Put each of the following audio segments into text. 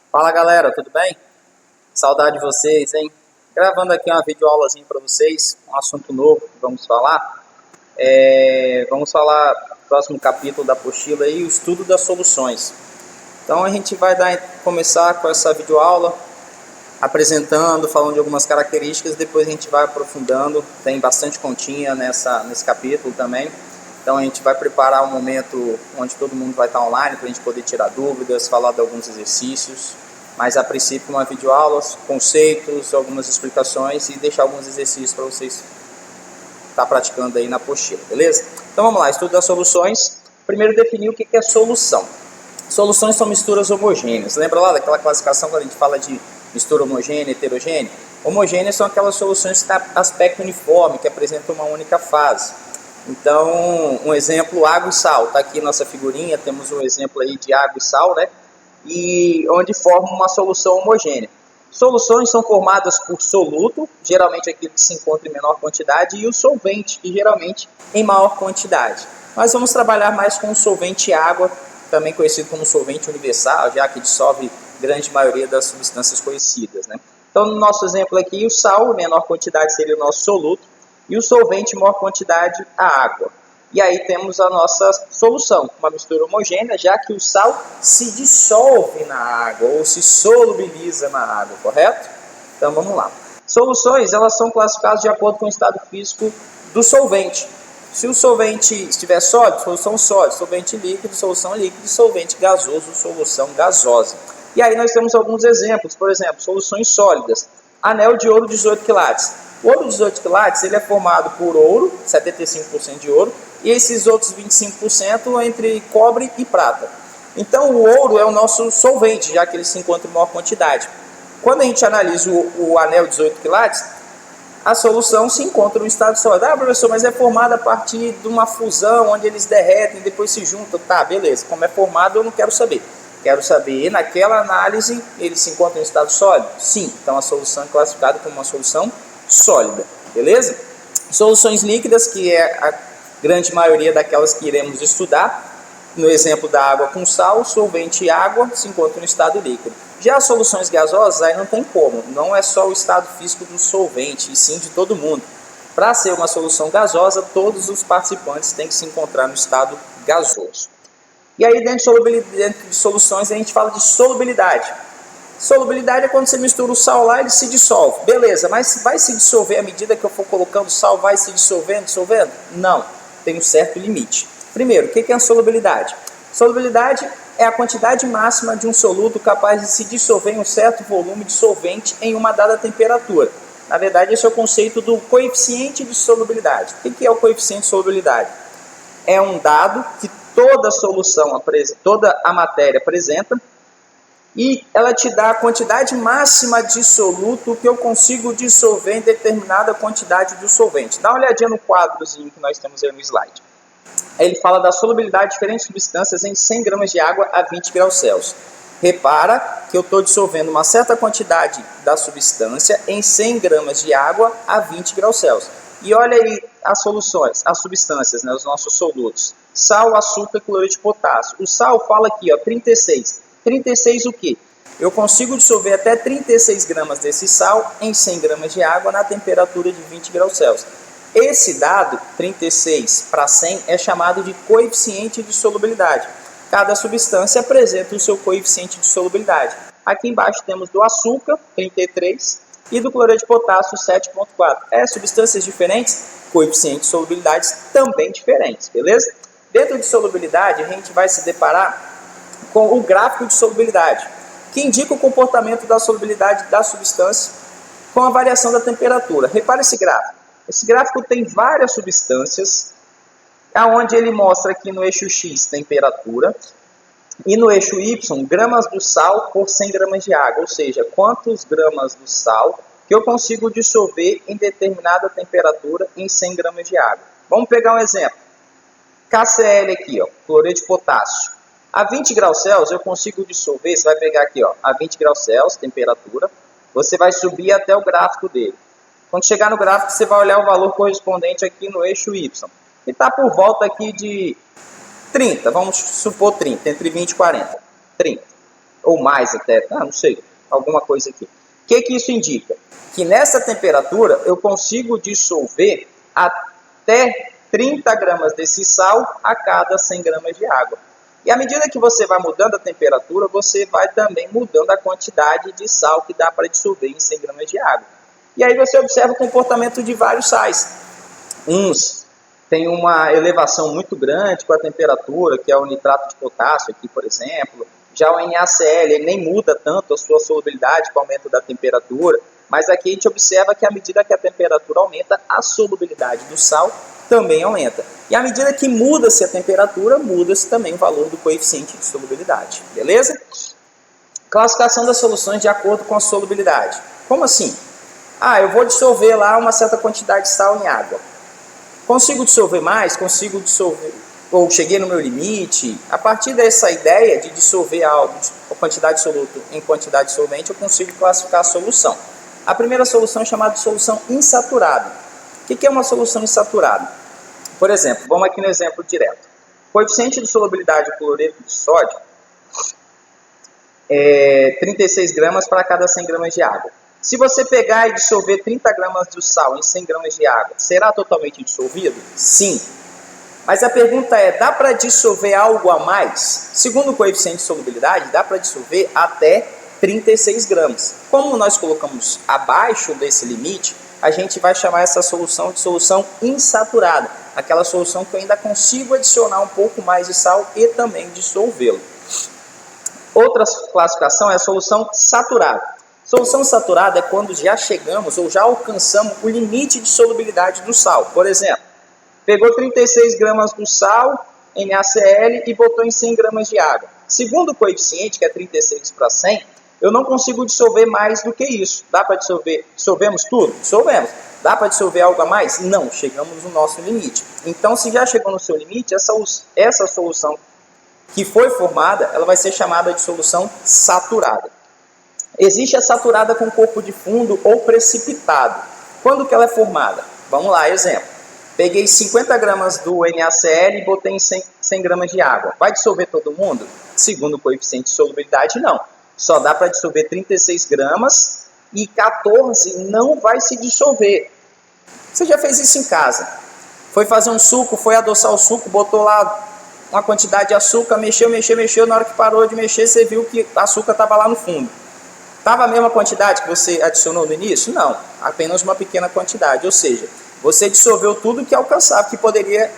Fala galera, tudo bem? Saudade de vocês, hein? Gravando aqui uma videoaulazinha para vocês, um assunto novo que vamos falar. Vamos falar do próximo capítulo da apostila aí, o estudo das soluções. Então a gente vai começar com essa videoaula, apresentando, falando de algumas características, depois a gente vai aprofundando, tem bastante continha nesse capítulo também. Então a gente vai preparar um momento onde todo mundo vai estar online para a gente poder tirar dúvidas, falar de alguns exercícios, mas a princípio uma videoaula, conceitos, algumas explicações e deixar alguns exercícios para vocês estar praticando aí na apostila, beleza? Então vamos lá, estudo das soluções. Primeiro definir o que é solução. Soluções são misturas homogêneas. Lembra lá daquela classificação quando a gente fala de mistura homogênea, heterogênea? Homogêneas são aquelas soluções que têm aspecto uniforme, que apresentam uma única fase. Então, um exemplo, água e sal. Está aqui nossa figurinha, temos um exemplo aí de água e sal, né? E onde formam uma solução homogênea. Soluções são formadas por soluto, geralmente aquilo que se encontra em menor quantidade, e o solvente, que geralmente em maior quantidade. Mas vamos trabalhar mais com o solvente água, também conhecido como solvente universal, já que dissolve grande maioria das substâncias conhecidas, né? Então, no nosso exemplo aqui, o sal, menor quantidade seria o nosso soluto, e o solvente, em maior quantidade, a água. E aí temos a nossa solução, uma mistura homogênea, já que o sal se dissolve na água, ou se solubiliza na água, correto? Então vamos lá. Soluções, elas são classificadas de acordo com o estado físico do solvente. Se o solvente estiver sólido, solução sólida, solvente líquido, solução líquida, solvente gasoso, solução gasosa. E aí nós temos alguns exemplos, por exemplo, soluções sólidas. Anel de ouro 18 quilates. O ouro 18 quilates ele é formado por ouro, 75% de ouro, e esses outros 25% entre cobre e prata. Então o ouro é o nosso solvente, já que ele se encontra em maior quantidade. Quando a gente analisa o anel 18 quilates, a solução se encontra no estado sólido. Ah, professor, mas é formada a partir de uma fusão, onde eles derretem e depois se juntam. Tá, beleza. Como é formado, eu não quero saber. Quero saber, naquela análise, ele se encontra em estado sólido? Sim. Então a solução é classificada como uma solução sólida, beleza? Soluções líquidas, que é a grande maioria daquelas que iremos estudar. No exemplo da água com sal, solvente e água se encontram no estado líquido. Já as soluções gasosas, aí não tem como, não é só o estado físico do solvente, e sim de todo mundo. Para ser uma solução gasosa, todos os participantes têm que se encontrar no estado gasoso. E aí dentro de soluções a gente fala de solubilidade. Solubilidade é quando você mistura o sal lá, ele se dissolve. Beleza, mas vai se dissolver à medida que eu for colocando sal, vai se dissolvendo? Não, tem um certo limite. Primeiro, o que é a solubilidade? Solubilidade é a quantidade máxima de um soluto capaz de se dissolver em um certo volume de solvente em uma dada temperatura. Na verdade, esse é o conceito do coeficiente de solubilidade. O que é o coeficiente de solubilidade? É um dado que toda solução, toda a matéria apresenta, e ela te dá a quantidade máxima de soluto que eu consigo dissolver em determinada quantidade do solvente. Dá uma olhadinha no quadrozinho que nós temos aí no slide. Ele fala da solubilidade de diferentes substâncias em 100 gramas de água a 20 graus Celsius. Repara que eu estou dissolvendo uma certa quantidade da substância em 100 gramas de água a 20 graus Celsius. E olha aí as soluções, as substâncias, né, os nossos solutos. Sal, açúcar e cloreto de potássio. O sal fala aqui, ó, 36. 36 o quê? Eu consigo dissolver até 36 gramas desse sal em 100 gramas de água na temperatura de 20 graus Celsius. Esse dado, 36 para 100, é chamado de coeficiente de solubilidade. Cada substância apresenta o seu coeficiente de solubilidade. Aqui embaixo temos do açúcar, 33, e do cloreto de potássio, 7,4. Substâncias diferentes, coeficientes de solubilidade também diferentes, beleza? Dentro de solubilidade, a gente vai se deparar com o gráfico de solubilidade, que indica o comportamento da solubilidade da substância com a variação da temperatura. Repare esse gráfico. Esse gráfico tem várias substâncias, onde ele mostra aqui no eixo X temperatura e no eixo Y gramas do sal por 100 gramas de água, ou seja, quantos gramas do sal que eu consigo dissolver em determinada temperatura em 100 gramas de água. Vamos pegar um exemplo. KCl aqui, ó, cloreto de potássio. A 20 graus Celsius eu consigo dissolver, você vai pegar aqui, ó, a 20 graus Celsius, temperatura, você vai subir até o gráfico dele. Quando chegar no gráfico, você vai olhar o valor correspondente aqui no eixo Y. E está por volta aqui de 30, vamos supor 30, entre 20 e 40. 30. ou mais até, não sei, alguma coisa aqui. O que isso indica? Que nessa temperatura eu consigo dissolver até 30 gramas desse sal a cada 100 gramas de água. E à medida que você vai mudando a temperatura, você vai também mudando a quantidade de sal que dá para dissolver em 100 gramas de água. E aí você observa o comportamento de vários sais. Uns têm uma elevação muito grande com a temperatura, que é o nitrato de potássio aqui, por exemplo. Já o NaCl, ele nem muda tanto a sua solubilidade com o aumento da temperatura, mas aqui a gente observa que à medida que a temperatura aumenta, a solubilidade do sal também aumenta. E à medida que muda-se a temperatura, muda-se também o valor do coeficiente de solubilidade. Beleza? Classificação das soluções de acordo com a solubilidade. Como assim? Eu vou dissolver lá uma certa quantidade de sal em água. Consigo dissolver mais? Consigo dissolver... ou cheguei no meu limite? A partir dessa ideia de dissolver algo com quantidade soluto em quantidade solvente, eu consigo classificar a solução. A primeira solução é chamada de solução insaturada. O que é uma solução insaturada? Por exemplo, vamos aqui no exemplo direto. Coeficiente de solubilidade do cloreto de sódio é 36 gramas para cada 100 gramas de água. Se você pegar e dissolver 30 gramas de sal em 100 gramas de água, será totalmente dissolvido? Sim. Mas a pergunta é, dá para dissolver algo a mais? Segundo o coeficiente de solubilidade, dá para dissolver até 36 gramas. Como nós colocamos abaixo desse limite, a gente vai chamar essa solução de solução insaturada. Aquela solução que eu ainda consigo adicionar um pouco mais de sal e também dissolvê-lo. Outra classificação é a solução saturada. Solução saturada é quando já chegamos ou já alcançamos o limite de solubilidade do sal. Por exemplo, pegou 36 gramas do sal, NaCl, e botou em 100 gramas de água. Segundo o coeficiente, que é 36 para 100, eu não consigo dissolver mais do que isso. Dá para dissolver? Dissolvemos tudo? Dissolvemos. Dá para dissolver algo a mais? Não, chegamos no nosso limite. Então, se já chegou no seu limite, essa solução que foi formada, ela vai ser chamada de solução saturada. Existe a saturada com corpo de fundo ou precipitado. Quando que ela é formada? Vamos lá, exemplo. Peguei 50 gramas do NaCl e botei em 100 gramas de água. Vai dissolver todo mundo? Segundo o coeficiente de solubilidade, não. Só dá para dissolver 36 gramas e 14 não vai se dissolver. Você já fez isso em casa. Foi fazer um suco, foi adoçar o suco, botou lá uma quantidade de açúcar, mexeu. Na hora que parou de mexer, você viu que o açúcar estava lá no fundo. Estava a mesma quantidade que você adicionou no início? Não, apenas uma pequena quantidade. Ou seja, você dissolveu tudo que alcançava, que poderia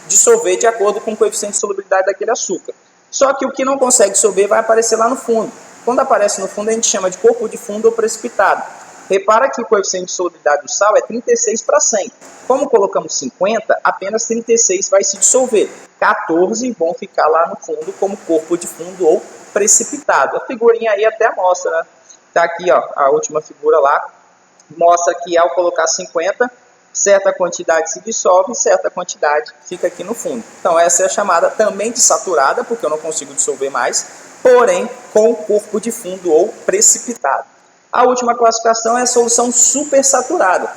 dissolver de acordo com o coeficiente de solubilidade daquele açúcar. Só que o que não consegue dissolver vai aparecer lá no fundo. Quando aparece no fundo, a gente chama de corpo de fundo ou precipitado. Repara que o coeficiente de solubilidade do sal é 36 para 100. Como colocamos 50, apenas 36 vai se dissolver. 14 vão ficar lá no fundo como corpo de fundo ou precipitado. A figurinha aí até mostra, né? Está aqui, ó, a última figura lá. Mostra que ao colocar 50, certa quantidade se dissolve e certa quantidade fica aqui no fundo. Então essa é a chamada também de saturada, porque eu não consigo dissolver mais, porém com corpo de fundo ou precipitado. A última classificação é a solução supersaturada.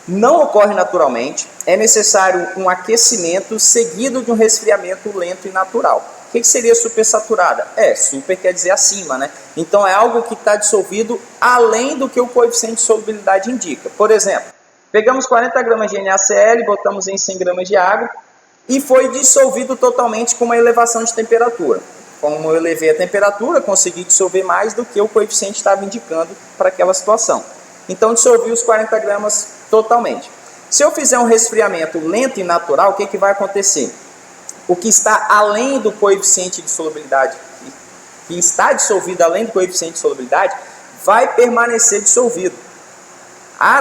Não ocorre naturalmente, é necessário um aquecimento seguido de um resfriamento lento e natural. O que seria supersaturada? Super quer dizer acima, né? Então é algo que está dissolvido além do que o coeficiente de solubilidade indica. Por exemplo, pegamos 40 gramas de NaCl, botamos em 100 gramas de água e foi dissolvido totalmente com uma elevação de temperatura. Como eu elevei a temperatura, consegui dissolver mais do que o coeficiente estava indicando para aquela situação. Então dissolvi os 40 gramas totalmente. Se eu fizer um resfriamento lento e natural, o que vai acontecer? O que está além do coeficiente de solubilidade, que está dissolvido além do coeficiente de solubilidade, vai permanecer dissolvido.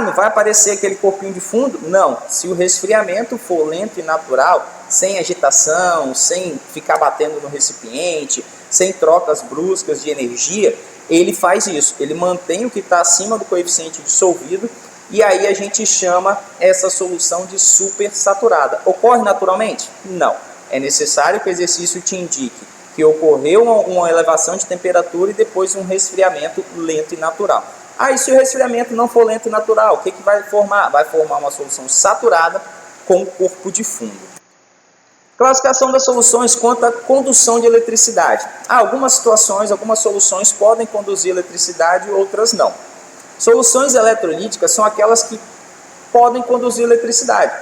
Não vai aparecer aquele corpinho de fundo? Não. Se o resfriamento for lento e natural, sem agitação, sem ficar batendo no recipiente, sem trocas bruscas de energia, ele faz isso. Ele mantém o que está acima do coeficiente dissolvido e aí a gente chama essa solução de supersaturada. Ocorre naturalmente? Não. É necessário que o exercício te indique que ocorreu uma elevação de temperatura e depois um resfriamento lento e natural. E se o resfriamento não for lento e natural, o que vai formar? Vai formar uma solução saturada com corpo de fundo. Classificação das soluções quanto à condução de eletricidade. Algumas situações, algumas soluções podem conduzir eletricidade, outras não. Soluções eletrolíticas são aquelas que podem conduzir eletricidade.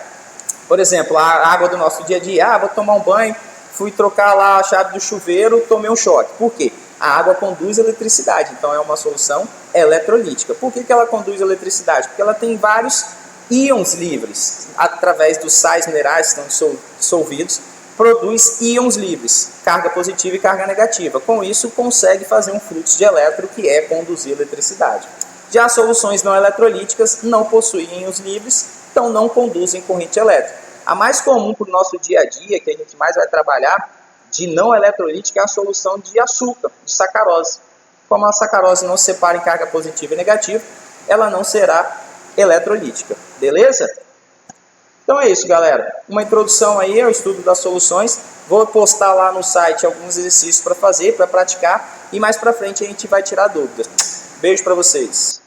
Por exemplo, a água do nosso dia a dia. Vou tomar um banho, fui trocar lá a chave do chuveiro, tomei um choque. Por quê? A água conduz eletricidade, então é uma solução eletrolítica. Por que ela conduz eletricidade? Porque ela tem vários íons livres. Através dos sais minerais que estão dissolvidos, produz íons livres, carga positiva e carga negativa. Com isso, consegue fazer um fluxo de elétron, que é conduzir eletricidade. Já soluções não eletrolíticas não possuem íons livres, então não conduzem corrente elétrica. A mais comum para o nosso dia a dia, que a gente mais vai trabalhar, de não eletrolítica, é a solução de açúcar, de sacarose. Como a sacarose não se separa em carga positiva e negativa, ela não será eletrolítica. Beleza? Então é isso, galera. Uma introdução aí ao estudo das soluções. Vou postar lá no site alguns exercícios para fazer, para praticar. E mais para frente a gente vai tirar dúvidas. Beijo para vocês.